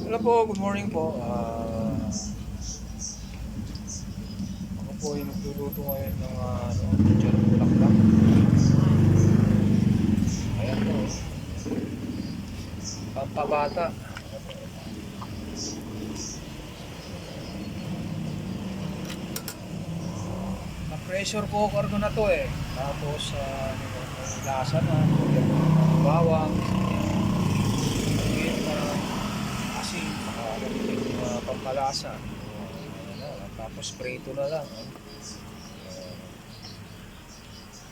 Hello po, good morning po. Ako po ay nagluluto ngayon ng lechon bulaklak. Ayan po, pampabata. Na-pressure cooker ko na to eh. Tapos, may lasa na. Bawang, asin, pampalasa. Tapos prito na lang.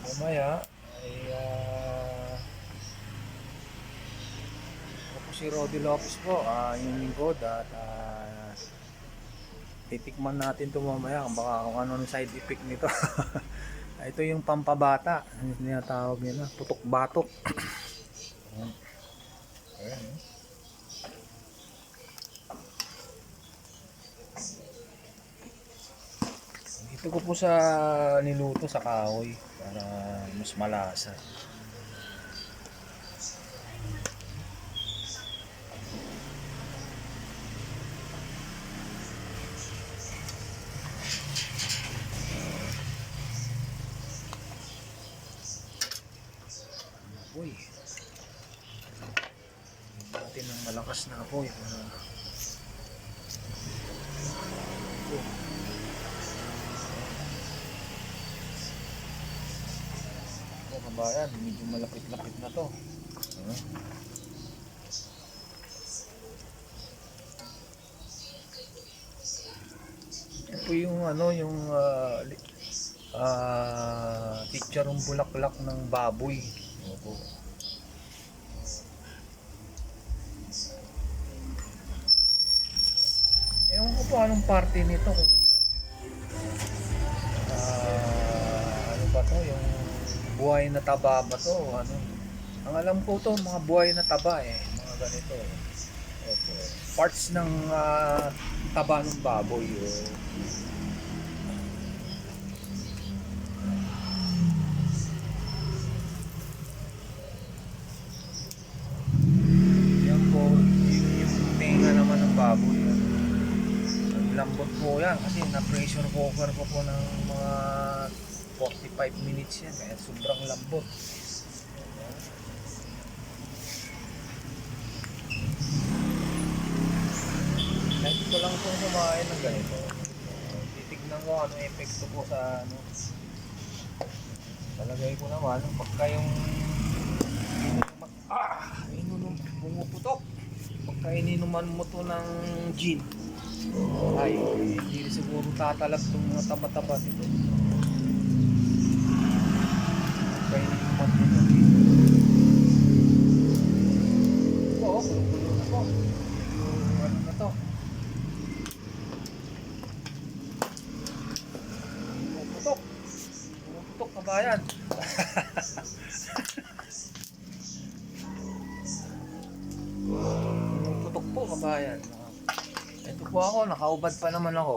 Mamaya ay ako si Roddy Lopez po, yung lingkod at titikman natin ito mamaya kung ano ang side effect nito. Ito yung pampabata, yung tinatawag nila, putok-batok. Ayan. Ito ko po sa niluto sa kahoy para mas malasa. Apoy. Natin ng malakas na apoy para kabayan, medyo malapit-lapit na to. Ito po yung chicharong bulaklak ng baboy. Opo. Ewan ko po anong parte nito kung ano ba to, yung buhay na taba ba to, ano. Ang alam ko to, mga buhay na taba eh, mga ganito. Opo. Parts ng taba ng baboy. Yan po, yung tenga naman ng baboy. Lambot po yan kasi na-pressure cooker ko po ng mga 45 minutes yan kaya sobrang lambot. Kahit ko lang po kumain ng ganito, titignan ko ano epekto po sa talagay ko naman pagka yung pumuputok pagka ininuman mo to ng gin ay hindi siguro tatalab itong mga taba-taba nito. Pagka ininuman mo ng gin oo, gulo-gulo na po ano na to pumuputok kabayan. Pumuputok po kabayan. Ito po ako, nakaubad pa naman ako.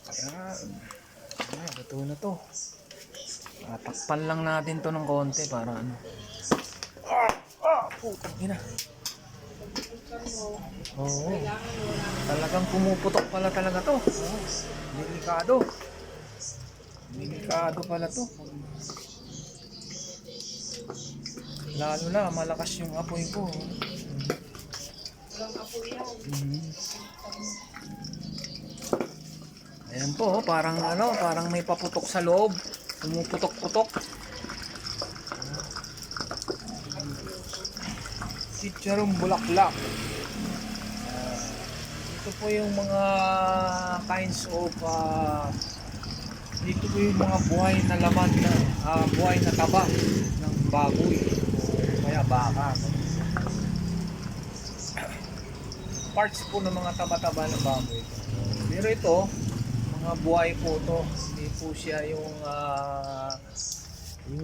Ayan, luto na to. Takpan lang natin to ng konti para ano. Putang ina. Oo. Talagang pumuputok pala talaga to. Oo. Delikado. Delikado pala to. Lalo na malakas yung apoy ko. Walang apoy yan. Ayan po, parang parang may paputok sa loob. Pumuputok-putok. Chicharong bulaklak. Ito po yung mga kinds of dito po yung mga buhay na laman na buhay na taba ng baboy o kaya baka. Parts po ng mga taba-taba ng baboy. Pero ito, mga buhay po to. Hindi po siya yung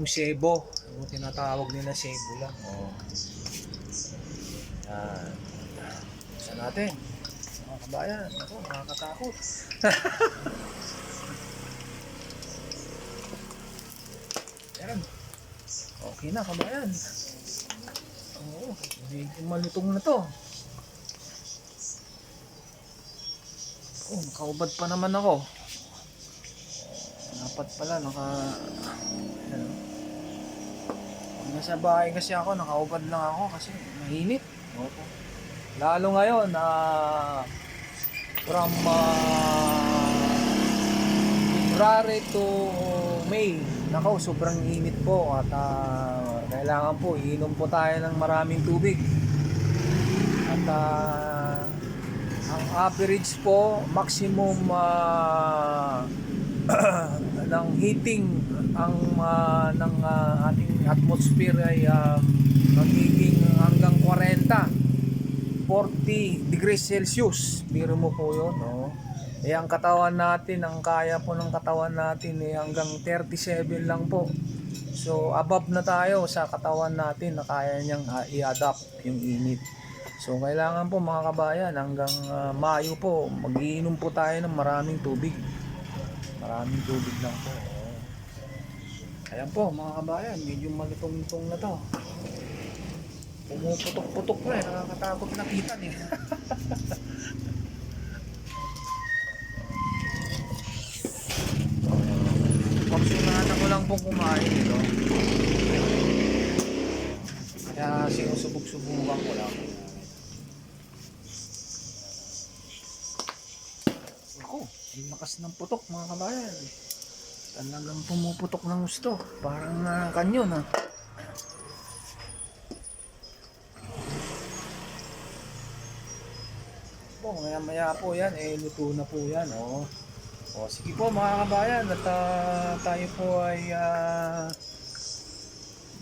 sebo. Yung tinatawag nila sebo lang. Yan. Buksan natin. kabayan. Ako, nakakatakot. Yan. Okay na, kabayan. Oo, medyo malutong na to. Oh, nakaubad pa naman ako. Dapat pala, ano, pag nasa bahay kasi ako, nakaubad lang ako kasi mainit. Opo. Lalo ngayon, from February to May, nako, sobrang init po at kailangan po, iinom po tayo ng maraming tubig. At ang average po, maximum ng heating ng ating atmosphere ay magiging hanggang 40 degrees Celsius. Biro mo po yun, no? Eh, ang katawan natin, ang kaya po ng katawan natin eh, hanggang 37 lang po. So above na tayo sa katawan natin na kaya niyang i-adapt yung init. So kailangan po mga kabayan, hanggang Mayo po, magiinom po tayo ng maraming tubig. Maraming tubig lang po. Ayan po mga kabayan, medyo malutong-lutong na to. Pumuputok-putok na eh, nakakatakot na kita eh. Pagsunahan ako lang pong kumain ito. Kaya sinusubok-subukan ko lang. Ako, ang lakas ng putok mga kabayan. Talagang pumuputok ng gusto. Parang kanyon ha. Po, maya po yan, luto na po yan, oh. O, sige po mga kabayan, at tayo po ay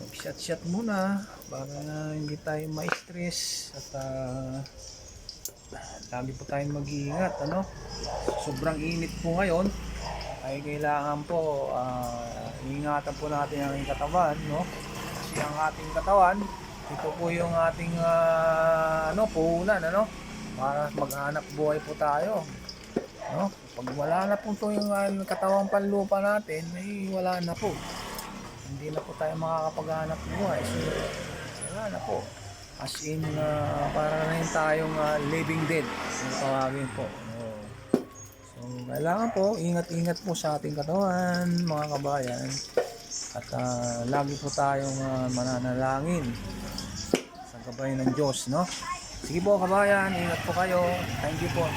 mag-shot muna para hindi tayo ma-stress at lagi po tayong mag-iingat, ano. Sobrang init po ngayon, ay kailangan po ingatan po natin ang ating katawan, no. Kasi ang ating katawan, ito po yung ating puhunan, ano. Para maghanap buhay po tayo, no? Pag wala na po ito yung katawang panlupa natin, ay wala na po, hindi na po tayo makakapaghanap buhay. So wala na po, as in para rin tayong living dead yung tawagin po. So kailangan po ingat-ingat po sa ating katawan mga kabayan, at lagi po tayong mananalangin sa gabay ng Diyos, no? Sige po kabayan, ingat po kayo. Thank you po.